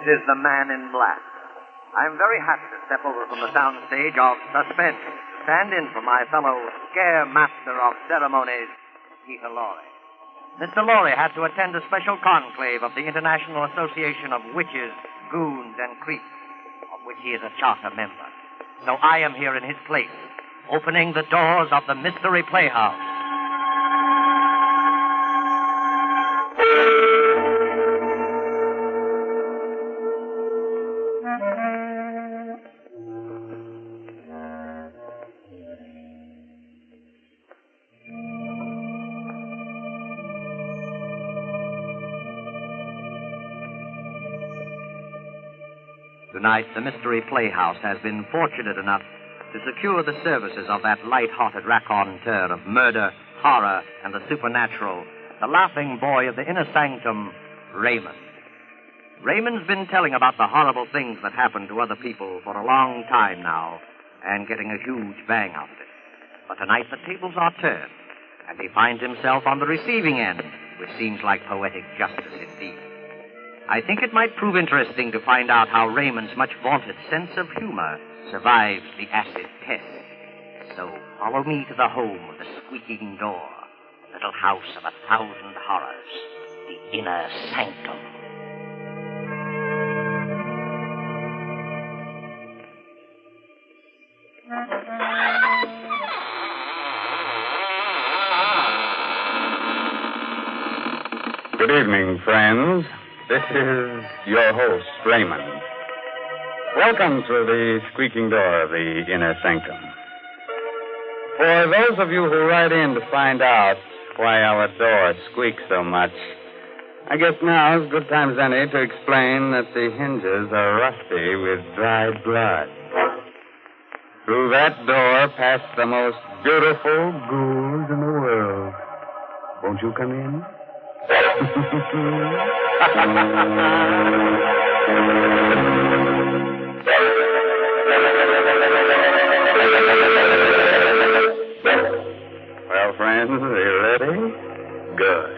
is the Man in Black. I'm very happy to step over from the soundstage of Suspense to stand in for my fellow scare master of ceremonies, Peter Lorre. Mr. Lorre had to attend a special conclave of the International Association of Witches, Goons, and Creeps, of which he is a charter member. So I am here in his place, opening the doors of the Mystery Playhouse. Tonight, the Mystery Playhouse has been fortunate enough to secure the services of that light-hearted raconteur of murder, horror, and the supernatural, the laughing boy of the inner sanctum, Raymond. Raymond's been telling about the horrible things that happen to other people for a long time now, and getting a huge bang out of it. But tonight the tables are turned, and he finds himself on the receiving end, which seems like poetic justice indeed. I think it might prove interesting to find out how Raymond's much vaunted sense of humor survives the acid test. So follow me to the home of the squeaking door, little house of 1,000 horrors, the inner sanctum. Good evening, friends. This is your host, Raymond. Welcome to the squeaking door of the inner sanctum. For those of you who write in to find out why our door squeaks so much, I guess now is good time as any to explain that the hinges are rusty with dried blood. Through that door pass the most beautiful ghouls in the world. Won't you come in? Well, friends, are you ready? Good.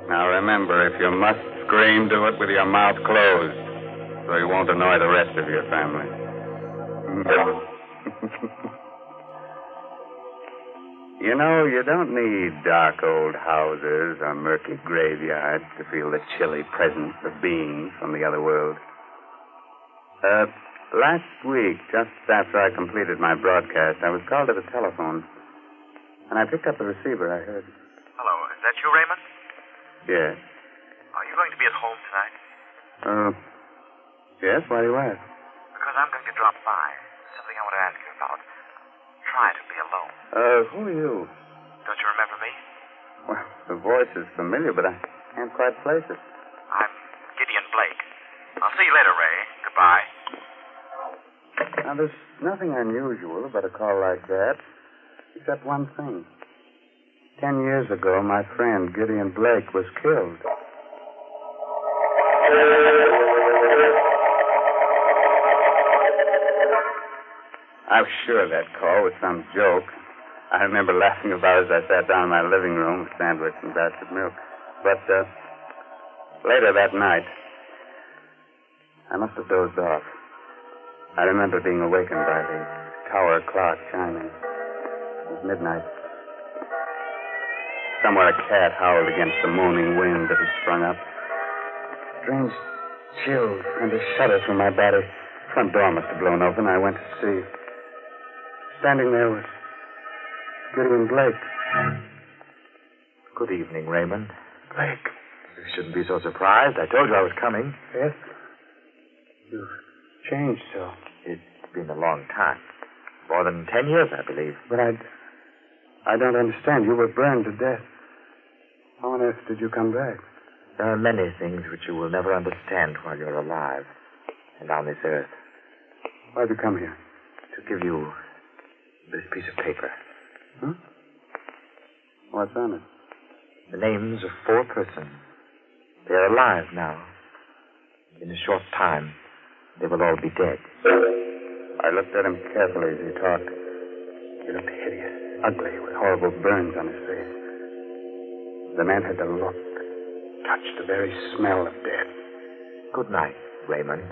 Now remember, if you must scream, do it with your mouth closed, so you won't annoy the rest of your family. You know, you don't need dark old houses or murky graveyards to feel the chilly presence of beings from the other world. Last week, just after I completed my broadcast, I was called to the telephone. And I picked up the receiver. I heard... Hello, is that you, Raymond? Yes. Are you going to be at home tonight? Yes, why do you ask? Because I'm going to drop by. Something I want to ask you about. Try to be alone. Who are you? Don't you remember me? Well, the voice is familiar, but I can't quite place it. I'm Gideon Blake. I'll see you later, Ray. Goodbye. Now, there's nothing unusual about a call like that, except one thing. 10 years ago, my friend Gideon Blake was killed. I was sure that call was some joke. I remember laughing about it as I sat down in my living room with sandwich and basket milk. But later that night, I must have dozed off. I remember being awakened by the tower clock chiming. It was midnight. Somewhere a cat howled against the moaning wind that had sprung up. Strange chills and a shudder through my body. Front door must have blown open. I went to see. Standing there was Gideon Blake. Good evening, Raymond. Blake. You shouldn't be so surprised. I told you I was coming. Yes? You've changed so. It's been a long time. More than 10 years, I believe. But I don't understand. You were burned to death. How on earth did you come back? There are many things which you will never understand while you're alive and on this earth. Why'd you come here? To give you this piece of paper. Huh? What's on it? The names of 4 persons. They're alive now. In a short time, they will all be dead. I looked at him carefully as he talked. He looked hideous, ugly, with horrible burns on his face. The man had the look, touched the very smell of death. Good night, Raymond.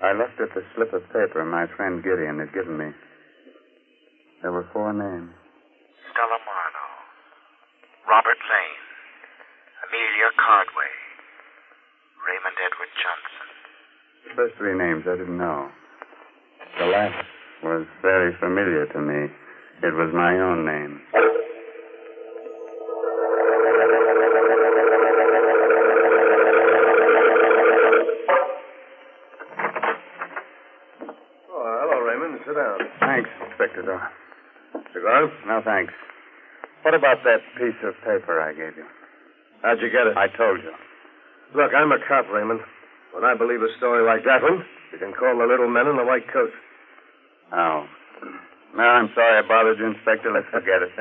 I looked at the slip of paper my friend Gideon had given me. There were 4 names. Stella Marlowe, Robert Lane, Amelia Cardway, Raymond Edward Johnson. The first 3 names I didn't know. The last was very familiar to me. It was my own name. Oh, hello, Raymond. Sit down. Thanks, Inspector Doyle. Cigar? No, thanks. What about that piece of paper I gave you? How'd you get it? I told you. Look, I'm a cop, Raymond. When I believe a story like that one, you can call the little men in the white coats. Oh. No, I'm sorry I bothered you, Inspector. Let's forget it.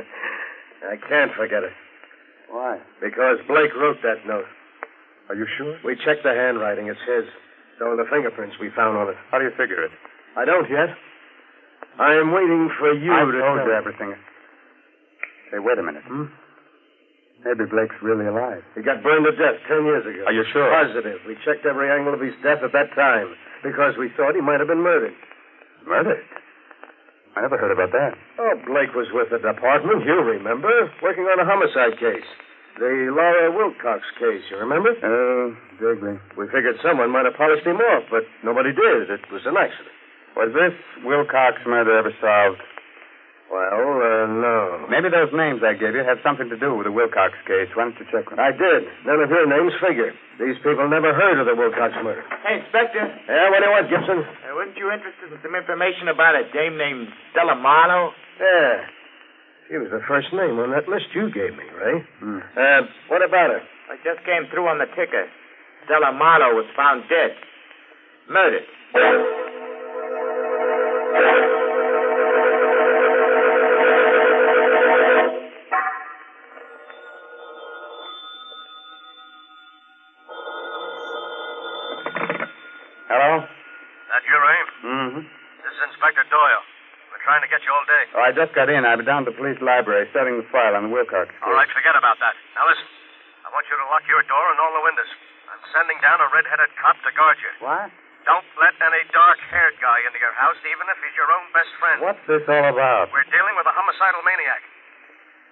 I can't forget it. Why? Because Blake wrote that note. Are you sure? We checked the handwriting. It's his. So are the fingerprints we found on it. How do you figure it? I don't yet. I am waiting for you I to told tell you me. everything. Hey, wait a minute. Maybe Blake's really alive. He got burned to death 10 years ago. Are you sure? Positive. We checked every angle of his death at that time because we thought he might have been murdered. Murdered? I never heard about that. Oh, Blake was with the department, you remember, working on a homicide case. The Laura Wilcox case, you remember? Oh, vaguely. We figured someone might have polished him off, but nobody did. It was an accident. Was this Wilcox murder ever solved? Well, no. Maybe those names I gave you have something to do with the Wilcox case. Why don't you check them? I did. None of your names figure. These people never heard of the Wilcox murder. Hey, Inspector, Yeah, what do you want, Gibson? weren't you interested in some information about a dame named Stella Marlowe? Yeah. She was the first name on that list you gave me, Ray. What about her? I just came through on the ticker. Stella Marlowe was found dead. Murdered. Hello? That you, Ray? Mm-hmm. This is Inspector Doyle. We're trying to get you all day. Oh, I just got in. I've been down to the police library studying the file on the Wilcox case. All right, forget about that. Now listen, I want you to lock your door and all the windows. I'm sending down a red-headed cop to guard you. What? Don't let any dark-haired guy into your house, even if he's your own best friend. What's this all about? We're dealing with a homicidal maniac.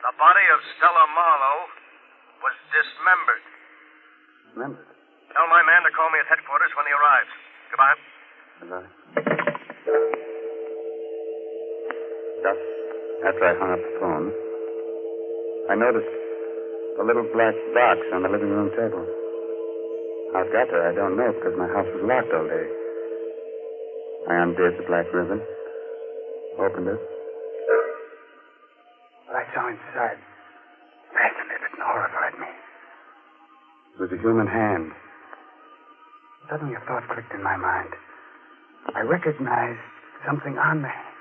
The body of Stella Marlowe was dismembered. Remember. Tell my man to call me at headquarters when he arrives. Goodbye. Goodbye. Just after I hung up the phone, I noticed a little black box on the living room table. How it got there, I don't know, because my house was locked all day. I undid the black ribbon, opened it. What I saw inside fascinated and horrified me. It was a human hand. Suddenly a thought clicked in my mind. I recognized something on the hand.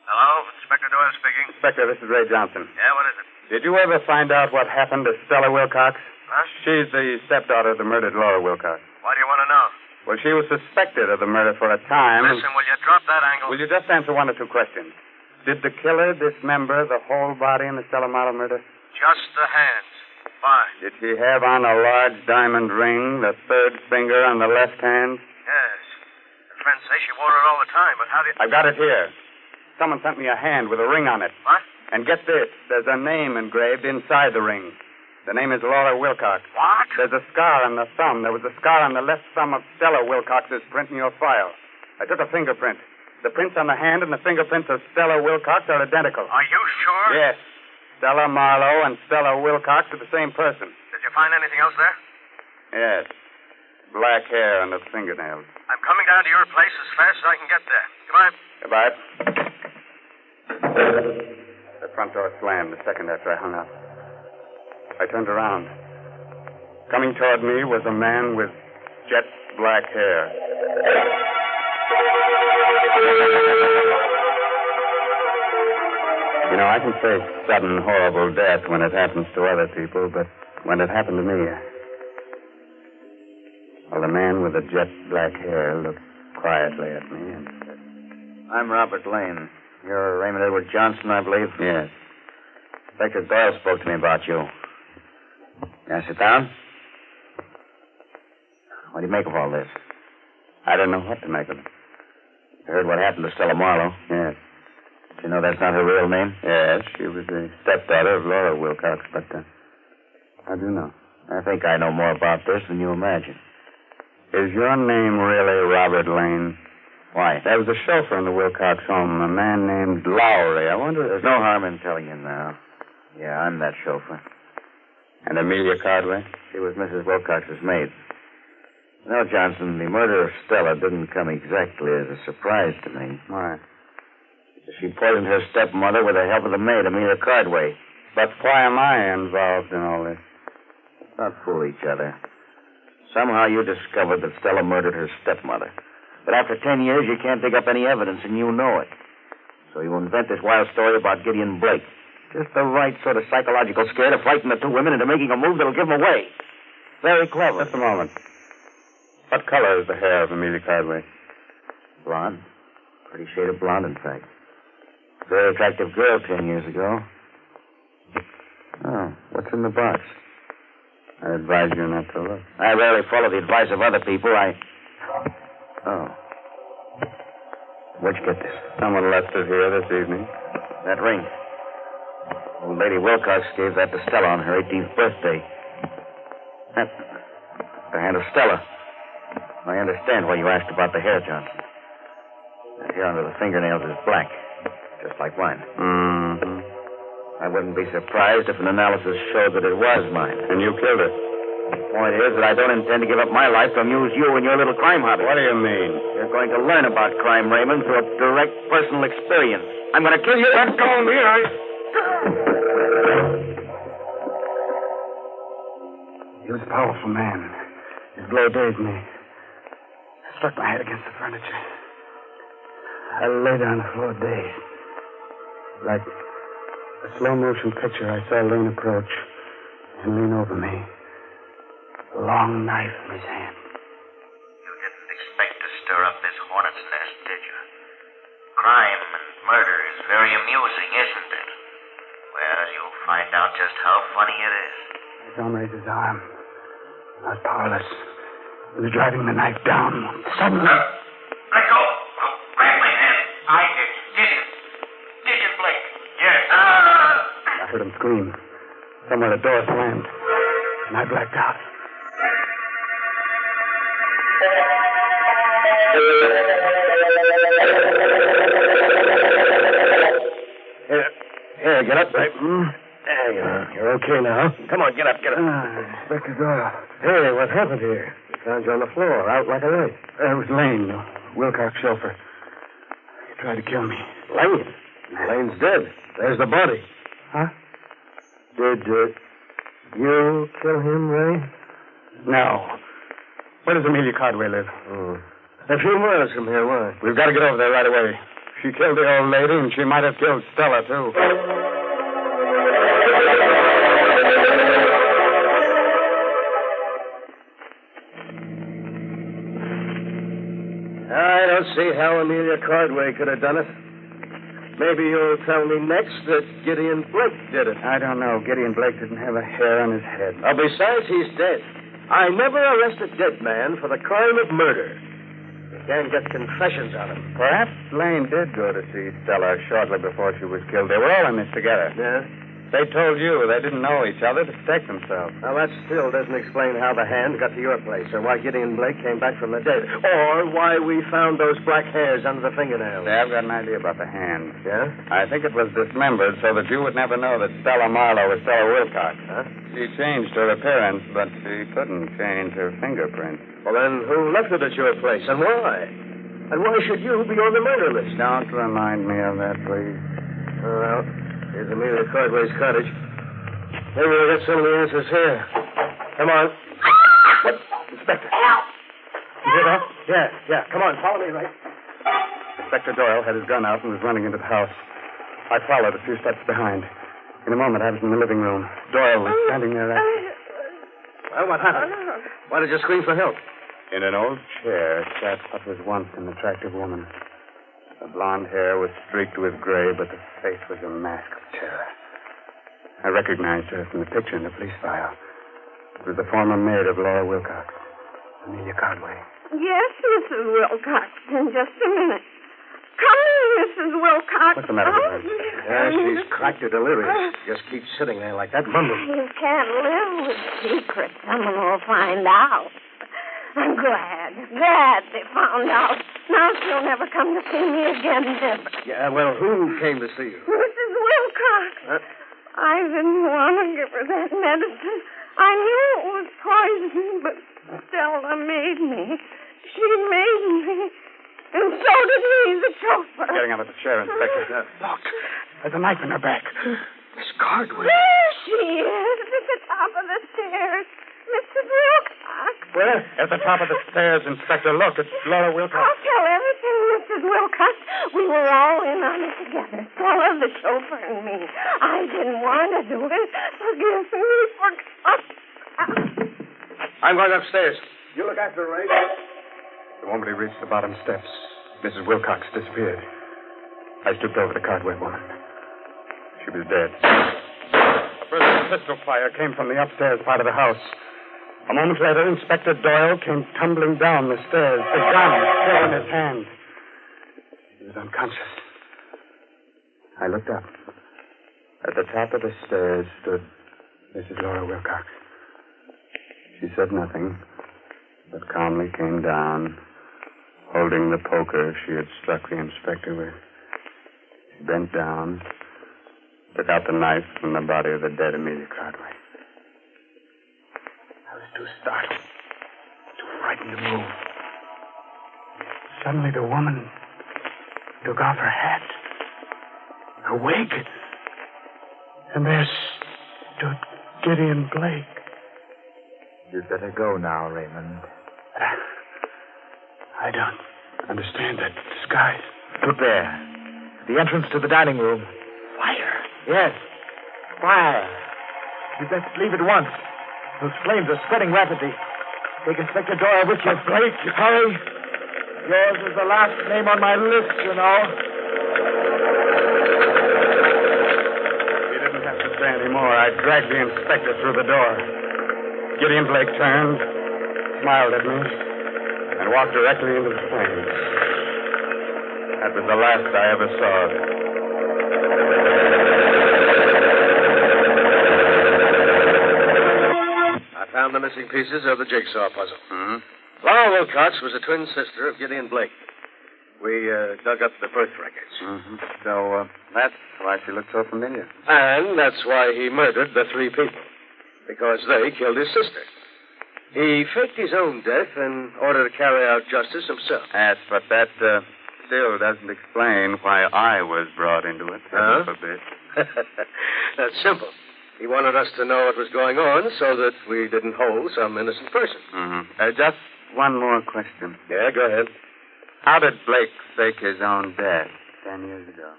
Hello, Inspector Doyle speaking. Inspector, this is Ray Johnson. Yeah, what is it? Did you ever find out what happened to Stella Wilcox? Huh? She's the stepdaughter of the murdered Laura Wilcox. Why do you want to know? Well, she was suspected of the murder for a time. Listen, will you drop that angle? Will you just answer 1 or 2 questions? Did the killer dismember the whole body in the Stella Marlowe murder? Just the hands. Fine. Did he have on a large diamond ring, the 3rd finger on the left hand? Yes. Her friends say she wore it all the time, but how do you... I've got it here. Someone sent me a hand with a ring on it. What? And get this, there's a name engraved inside the ring. The name is Laura Wilcox. What? There's a scar on the thumb. There was a scar on the left thumb of Stella Wilcox's print in your file. I took a fingerprint. The prints on the hand and the fingerprints of Stella Wilcox are identical. Are you sure? Yes. Stella Marlowe and Stella Wilcox are the same person. Did you find anything else there? Yes. Black hair and the fingernails. I'm coming down to your place as fast as I can get there. Goodbye. Goodbye. The front door slammed a second after I hung up. I turned around. Coming toward me was a man with jet black hair. You know, I can face sudden, horrible death when it happens to other people, but when it happened to me, Well, the man with the jet black hair looked quietly at me and said, I'm Robert Lane. You're Raymond Edward Johnson, I believe? yes. Inspector Doyle spoke to me about you. Can I sit down? What do you make of all this? I don't know what to make of it. You heard what happened to Stella Marlowe? Yes. You know that's not her real name? Yes, she was the stepdaughter of Laura Wilcox, but I do know. I think I know more about this than you imagine. Is your name really Robert Lane? Why? There was a chauffeur in the Wilcox home, a man named Lowry. I wonder... There's no harm in telling you now. Yeah, I'm that chauffeur. And Amelia Cardway? She was Mrs. Wilcox's maid. No, Johnson, the murder of Stella didn't come exactly as a surprise to me. Why? She poisoned her stepmother with the help of the maid, Amelia Cardway. But why am I involved in all this? Let's not fool each other. Somehow you discovered that Stella murdered her stepmother. But after 10 years, you can't dig up any evidence, and you know it. So you invent this wild story about Gideon Blake. Just the right sort of psychological scare to frighten the two women into making a move that'll give them away. Very clever. Just a moment. What color is the hair of Amelia Cardway? Blonde. Pretty shade of blonde, in fact. Very attractive girl 10 years ago. Oh, what's in the box? I advise you not to look. I rarely follow the advice of other people. Oh. Where'd you get this? Someone left it here this evening. That ring. Old Lady Wilcox gave that to Stella on her 18th birthday. That's the hand of Stella. I understand why you asked about the hair, Johnson. The hair under the fingernails is black, just like mine. Mm-hmm. I wouldn't be surprised if an analysis showed that it was mine. And you killed her. The point is that I don't intend to give up my life to amuse you and your little crime hobby. What do you mean? You're going to learn about crime, Raymond, through a direct personal experience. I'm going to kill you. Let go of me, He was a powerful man. His blow dazed me. I struck my head against the furniture. I lay down on the floor dazed. Like a slow-motion picture, I saw Lane approach and lean over me. A long knife in his hand. You didn't expect to stir up this hornet's nest, did you? Crime and murder is very amusing, isn't it? Well, you'll find out just how funny it is. I saw him raise his arm. I was powerless. He was driving the knife down. Suddenly... Let go. Grab my hand. I did. Gideon Blake. Yes. I heard him scream. Somewhere the door slammed. And I blacked out. Here, get up, right? There you are. You're okay now. Come on, get up. Inspector Doyle. Hey, what happened here? We found you on the floor, out like a light. It was Lane, the Wilcox chauffeur. He tried to kill me. Lane? Lane's dead. There's the body. Huh? Did you kill him, Ray? No. Where does Amelia Cardway live? A few miles from here. Why? We've got to get over there right away. She killed the old lady, and she might have killed Stella, too. I don't see how Amelia Cardway could have done it. Maybe you'll tell me next that Gideon Blake did it. I don't know. Gideon Blake didn't have a hair on his head. Besides, he's dead. I never arrest a dead man for the crime of murder. You can't get confessions on him. Perhaps Lane did go to see Stella shortly before she was killed. They were all in this together. Yeah? They told you they didn't know each other to protect themselves. Now, that still doesn't explain how the hand got to your place, or why Gideon Blake came back from the dead, or why we found those black hairs under the fingernails. Yeah, I've got an idea about the hand. Yeah? I think it was dismembered so that you would never know that Stella Marlowe was Stella Wilcox. Huh? She changed her appearance, but she couldn't change her fingerprints. Well, then who left it at your place, and why? And why should you be on the murder list? Don't remind me of that, please. Well, here's Amelia Cardway's cottage. Maybe we'll get some of the answers here. Come on. What? Inspector. Help! You get up? Yeah. Come on, follow me, Ray. Inspector Doyle had his gun out and was running into the house. I followed a few steps behind. In a moment, I was in the living room. Doyle was standing there. Well, what happened? Why did you scream for help? In an old chair sat what was once an attractive woman. Her blonde hair was streaked with gray, but the face was a mask of terror. I recognized her from the picture in the police file. It was the former maid of Laura Wilcox, Amelia Cardway. Yes, Mrs. Wilcox. In just a minute. Come in, Mrs. Wilcox. What's the matter with her? Yeah, she's cracked or delirious. Just keeps sitting there like that, mumbling. You can't live with secrets. Someone will find out. I'm glad they found out. Now she'll never come to see me again, never. Yeah, well, who came to see you? Mrs. Wilcox. I didn't want to give her that medicine. I knew it was poison, but Stella made me. She made me. And so did he, the chauffeur. Getting out of the chair, Inspector. Look, there's a knife in her back. Miss Cardway. There she is, at the top of the stairs. Mrs. Wilcox. Where? At the top of the stairs, Inspector. Look, it's Laura Wilcox. I'll tell everything, Mrs. Wilcox. We were all in on it together. Stella, the chauffeur, and me. I didn't want to do it. Forgive me. I'm going upstairs. You look after Ray. The moment he reached the bottom steps, Mrs. Wilcox disappeared. I stooped over the Cardway woman. She was dead. A burst of pistol fire came from the upstairs part of the house. A moment later, Inspector Doyle came tumbling down the stairs, the gun still in his hand. He was unconscious. I looked up. At the top of the stairs stood Mrs. Laura Wilcox. She said nothing, but calmly came down, holding the poker she had struck the inspector with. She bent down, took out the knife from the body of the dead Amelia Cardway. I was too startled, too frightened to move. Suddenly the woman took off her hat, her wig, and there stood Gideon Blake. You'd better go now, Raymond. I don't understand that disguise. Look there. The entrance to the dining room. Fire. Yes. Fire. You'd best leave at once. Those flames are spreading rapidly. Take Inspector Doyle with you. Blake, hurry. Yours is the last name on my list, you know. He didn't have to say any more. I dragged the inspector through the door. Gideon Blake turned, smiled at me, and walked directly into the flames. That was the last I ever saw of him. I found the missing pieces of the jigsaw puzzle. Hmm? Laura Wilcox was a twin sister of Gideon Blake. We dug up the birth records. Mm-hmm. So, that's why she looked so familiar. And that's why he murdered the three people. Because they killed his sister. He faked his own death in order to carry out justice himself. Yes, but that still doesn't explain why I was brought into it. Huh? A bit. That's simple. He wanted us to know what was going on so that we didn't hold some innocent person. Mm-hmm. Just one more question. Yeah, go ahead. How did Blake fake his own death 10 years ago?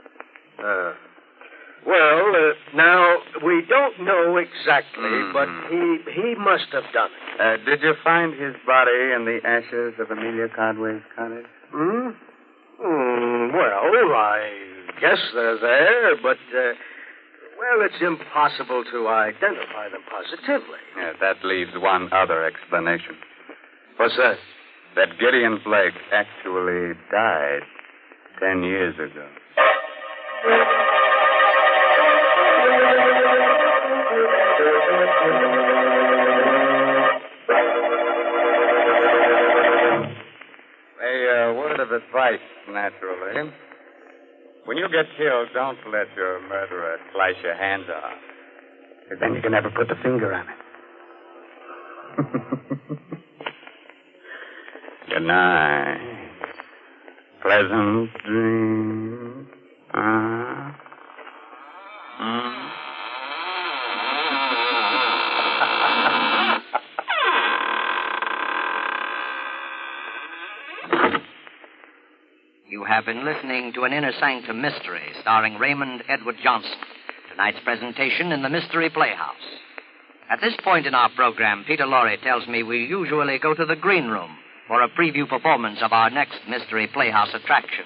Now, we don't know exactly, but he must have done it. Did you find his body in the ashes of Amelia Cardway's cottage? Well, I guess they're there, but, it's impossible to identify them positively. Yeah, that leaves one other explanation. What's that? That Gideon Blake actually died 10 years ago. A word of advice, naturally. When you get killed, don't let your murderer slice your hands off. Because then you can never put the finger on it. Good night. Pleasant dreams. You have been listening to an Inner Sanctum Mystery starring Raymond Edward Johnson. Tonight's presentation in the Mystery Playhouse. At this point in our program, Peter Lorre tells me we usually go to the green room for a preview performance of our next Mystery Playhouse attraction.